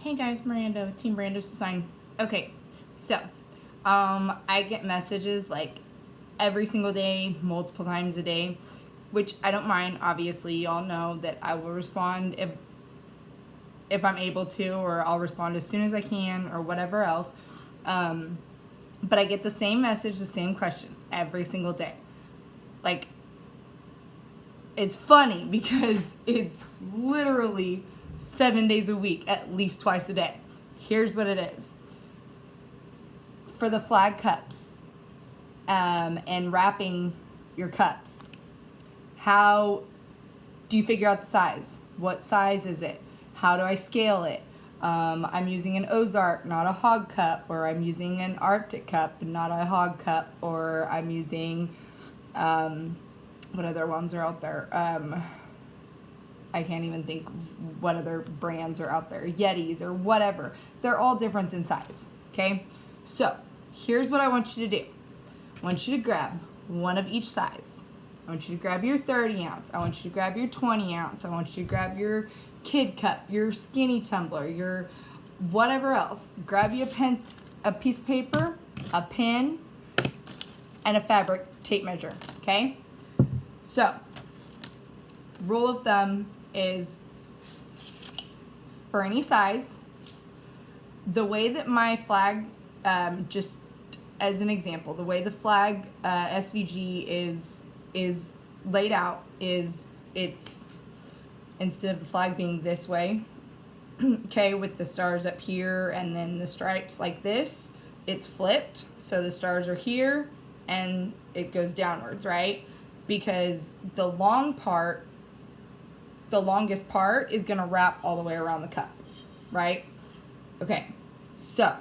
Hey guys, Miranda with Teambrandos Design. Okay, so I get messages like every single day, multiple times a day, which I don't mind. Obviously, y'all know that I will respond if I'm able to, or I'll respond as soon as I can, or whatever else. But I get the same message, the same question every single day. Like, it's funny because it's literally 7 days a week, at least twice a day. Here's what it is. For the flag cups and wrapping your cups, how do you figure out the size? What size is it? How do I scale it? I'm using an Ozark, not a hog cup, or I'm using an Arctic cup, not a hog cup, or I'm using, what other ones are out there? I can't even think what other brands are out there. Yetis or whatever. They're all different in size, okay? So, here's what I want you to do. I want you to grab one of each size. I want you to grab your 30 ounce. I want you to grab your 20 ounce. I want you to grab your kid cup, your skinny tumbler, your whatever else. Grab you a piece of paper, a pen, and a fabric tape measure, okay? So, rule of thumb is for any size, the way that my flag, just as an example, the way the flag SVG is laid out is it's instead of the flag being this way, okay, with the stars up here and then the stripes like this, it's flipped. So the stars are here and it goes downwards, right? Because the longest part is gonna wrap all the way around the cup, right? Okay, so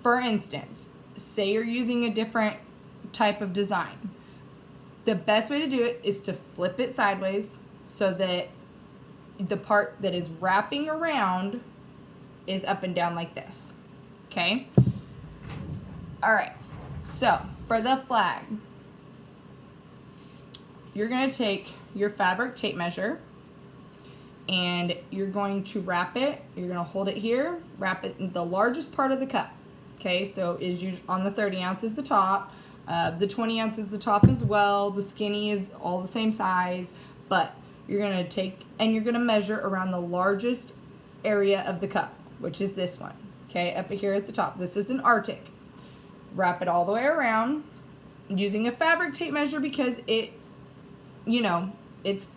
for instance, say you're using a different type of design. The best way to do it is to flip it sideways so that the part that is wrapping around is up and down like this, okay? All right, so for the flag, you're gonna take your fabric tape measure and you're going to wrap it. You're gonna hold it here, wrap it in the largest part of the cup. Okay, so is on the 30 ounce is the top, the 20 ounce is the top as well. The skinny is all the same size, but you're gonna take and you're gonna measure around the largest area of the cup, which is this one. Okay, up here at the top. This is an Arctic. Wrap it all the way around using a fabric tape measure because it, you know, it's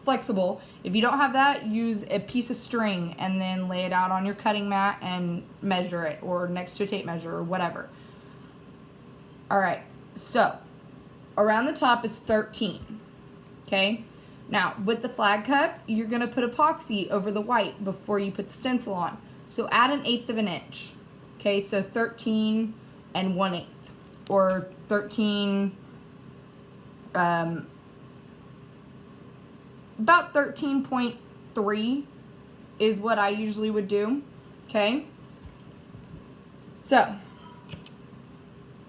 flexible. If you don't have that, use a piece of string and then lay it out on your cutting mat and measure it, or next to a tape measure or whatever. All right, so around the top is 13, okay? Now, with the flag cup, you're gonna put epoxy over the white before you put the stencil on. So add 1/8 of an inch, okay? So 13 1/8, or 13, about 13.3 is what I usually would do, okay? So,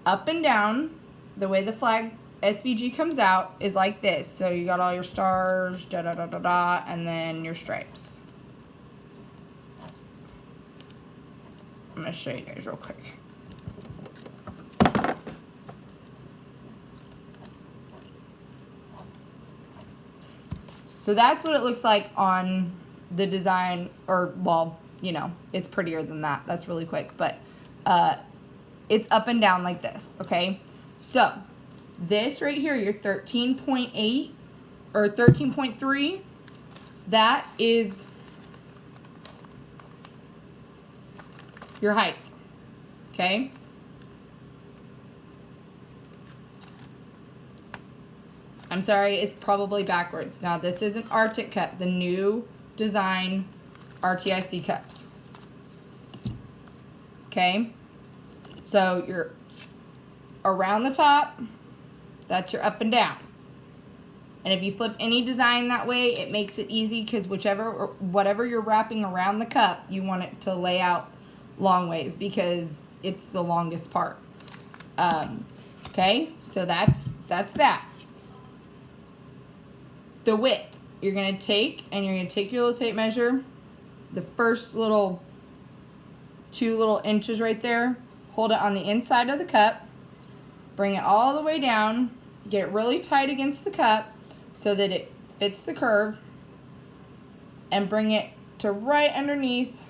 up and down, the way the flag SVG comes out is like this. So you got all your stars, da-da-da-da-da, and then your stripes. I'm gonna show you guys real quick. So that's what it looks like on the design, or, well, you know, it's prettier than that. That's really quick, but it's up and down like this, okay? So this right here, your 13.8 or 13.3, that is your height, okay? I'm sorry, it's probably backwards. Now, this is an Arctic cup, the new design RTIC cups. Okay? So, you're around the top, that's your up and down. And if you flip any design that way, it makes it easy because whatever you're wrapping around the cup, you want it to lay out long ways because it's the longest part. Okay? So, that's that. The width, you're going to take your little tape measure the first little 2 little inches right there, hold it on the inside of the cup, bring it all the way down, get it really tight against the cup so that it fits the curve, and bring it to right underneath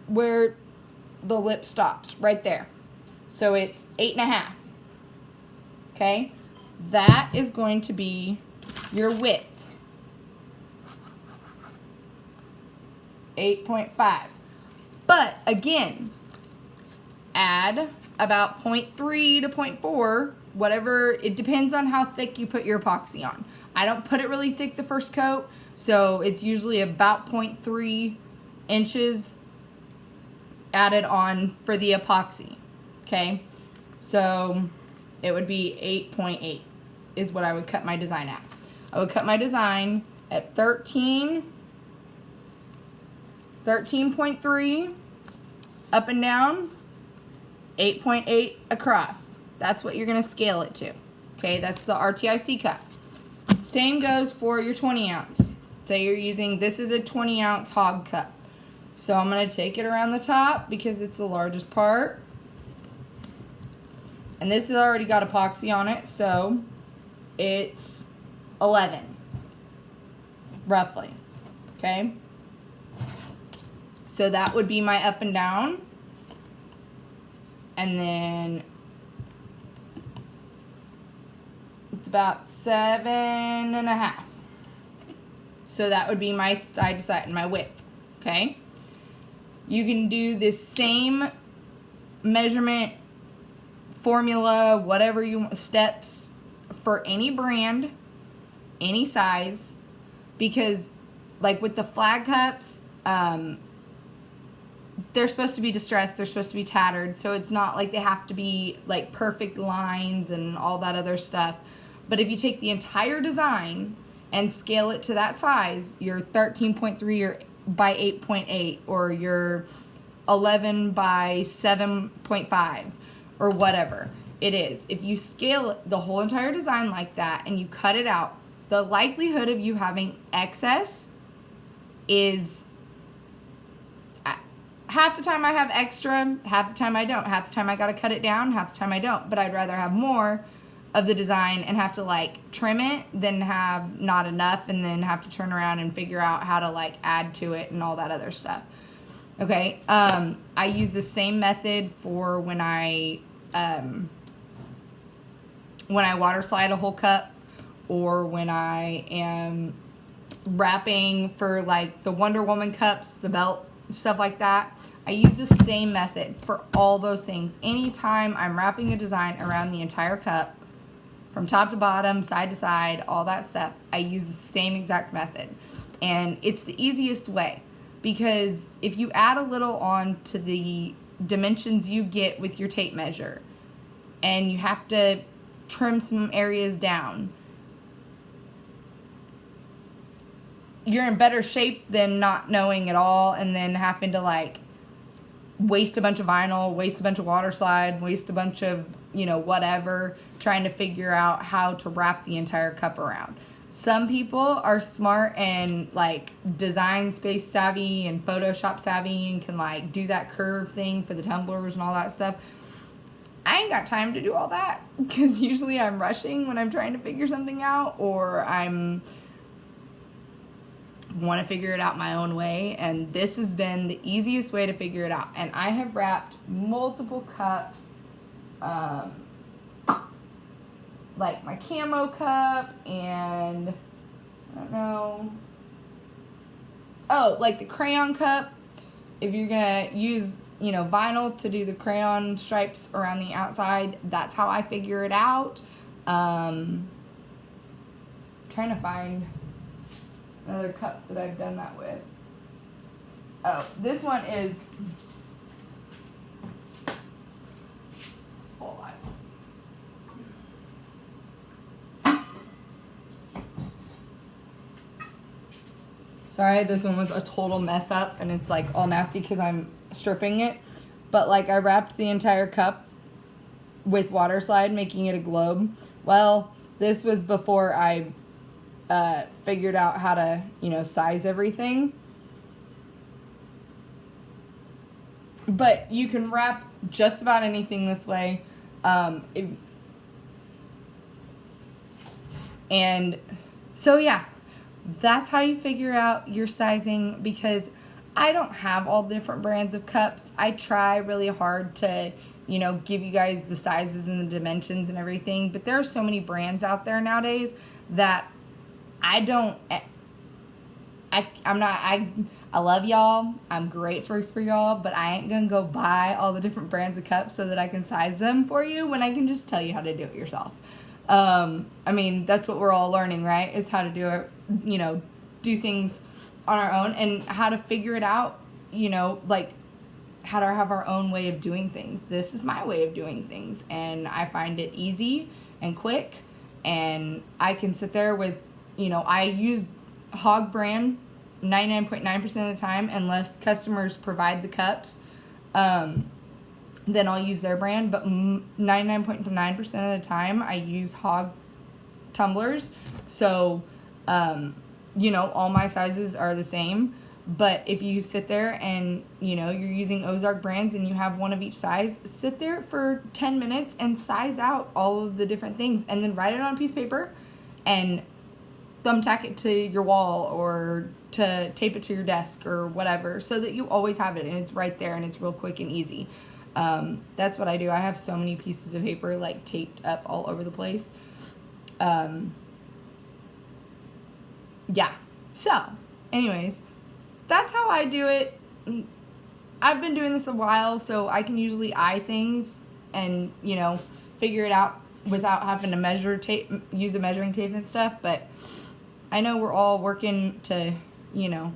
where the lip stops, right there. So it's 8.5. Okay, that is going to be your width. 8.5. But again, add about 0.3 to 0.4, whatever, it depends on how thick you put your epoxy on. I don't put it really thick the first coat, so it's usually about 0.3 inches added on for the epoxy. Okay, so it would be 8.8 is what I would cut my design at. I would cut my design at 13.3 up and down, 8.8 across. That's what you're going to scale it to. Okay, that's the RTIC cup. Same goes for your 20 ounce. Say you're using, this is a 20 ounce hog cup. So I'm going to take it around the top because it's the largest part. And this has already got epoxy on it, so it's 11, roughly. Okay? So that would be my up and down. And then it's about 7.5. So that would be my side to side and my width. Okay? You can do this same measurement, formula, whatever you want, steps for any brand, any size, because like with the flag cups, they're supposed to be distressed, they're supposed to be tattered, so it's not like they have to be like perfect lines and all that other stuff. But if you take the entire design and scale it to that size, your 13.3 by 8.8 or your 11 by 7.5 or whatever it is, if you scale the whole entire design like that and you cut it out, the likelihood of you having excess is, half the time I have extra, half the time I don't. Half the time I gotta cut it down, half the time I don't. But I'd rather have more of the design and have to like trim it than have not enough and then have to turn around and figure out how to like add to it and all that other stuff. Okay, I use the same method for when I water slide a whole cup, or when I am wrapping for like the Wonder Woman cups, the belt, stuff like that. I use the same method for all those things. Anytime I'm wrapping a design around the entire cup, from top to bottom, side to side, all that stuff, I use the same exact method. And it's the easiest way, because if you add a little on to the dimensions you get with your tape measure, and you have to trim some areas down, you're in better shape than not knowing at all and then having to like waste a bunch of vinyl, waste a bunch of water slide, waste a bunch of, you know, whatever, trying to figure out how to wrap the entire cup around. Some people are smart and like design space savvy and Photoshop savvy and can like do that curve thing for the tumblers and all that stuff. I ain't got time to do all that, because usually I'm rushing when I'm trying to figure something out, or I'm want to figure it out my own way, and this has been the easiest way to figure it out. And I have wrapped multiple cups, like my camo cup, and I don't know, oh, like the crayon cup. If you're gonna use, you know, vinyl to do the crayon stripes around the outside, that's how I figure it out. Trying to find another cup that I've done that with. Oh, this one is, hold on. Sorry, this one was a total mess up and it's like all nasty because I'm stripping it. But like I wrapped the entire cup with water slide, making it a globe. Well, this was before I figured out how to, you know, size everything. But you can wrap just about anything this way. And so yeah, that's how you figure out your sizing, because I don't have all different brands of cups. I try really hard to, you know, give you guys the sizes and the dimensions and everything, but there are so many brands out there nowadays that I love y'all. I'm grateful for y'all, but I ain't gonna go buy all the different brands of cups so that I can size them for you when I can just tell you how to do it yourself. I mean, that's what we're all learning, right? Is how to do it, you know, do things on our own and how to figure it out, you know, like how to have our own way of doing things. This is my way of doing things, and I find it easy and quick, and I can sit there with, you know, I use Hog brand 99.9% of the time, unless customers provide the cups, then I'll use their brand, but 99.9% of the time I use Hog tumblers. So, you know, all my sizes are the same. But if you sit there and, you know, you're using Ozark brands and you have one of each size, sit there for 10 minutes and size out all of the different things, and then write it on a piece of paper and thumbtack it to your wall or to tape it to your desk or whatever, so that you always have it and it's right there and it's real quick and easy. That's what I do. I have so many pieces of paper like taped up all over the place. Yeah. So, anyways, that's how I do it. I've been doing this a while, so I can usually eye things and, you know, figure it out without having to measure tape, use a measuring tape and stuff. But I know we're all working to, you know,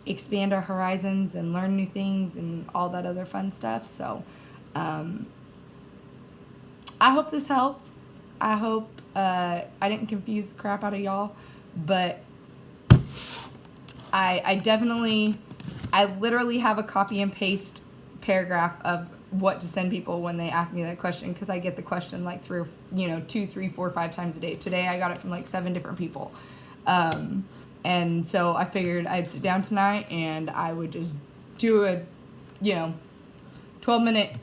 expand our horizons and learn new things and all that other fun stuff. So, I hope this helped. I hope I didn't confuse the crap out of y'all, but I literally have a copy and paste paragraph of what to send people when they ask me that question, because I get the question like 2, 3, 4, 5 times a day. Today I got it from like 7 different people. And so I figured I'd sit down tonight and I would just do a, 12 minute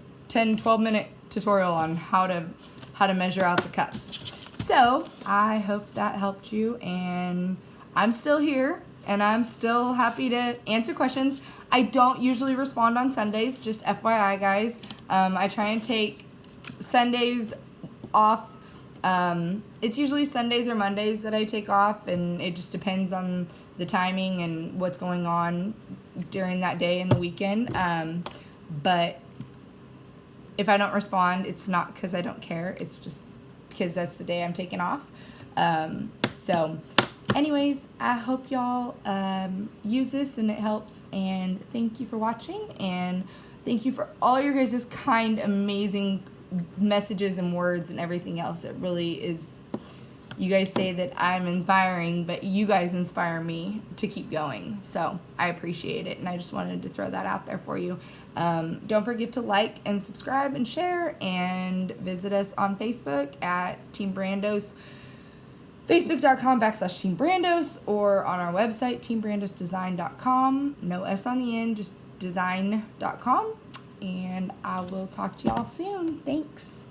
tutorial on how to measure out the cups. So I hope that helped you, and I'm still here and I'm still happy to answer questions. I don't usually respond on Sundays, just FYI guys. I try and take Sundays off. It's usually Sundays or Mondays that I take off, and it just depends on the timing and what's going on during that day and the weekend. But if I don't respond, it's not because I don't care. It's just because that's the day I'm taking off. So anyways, I hope y'all use this and it helps. And thank you for watching. And thank you for all your guys' kind, amazing messages and words and everything else. It really is. You guys say that I'm inspiring, but you guys inspire me to keep going. So I appreciate it, and I just wanted to throw that out there for you. Don't forget to like and subscribe and share, and visit us on Facebook at Teambrandos, facebook.com/Teambrandos, or on our website, teambrandosdesign.com. No S on the end, just design.com. And I will talk to y'all soon. Thanks.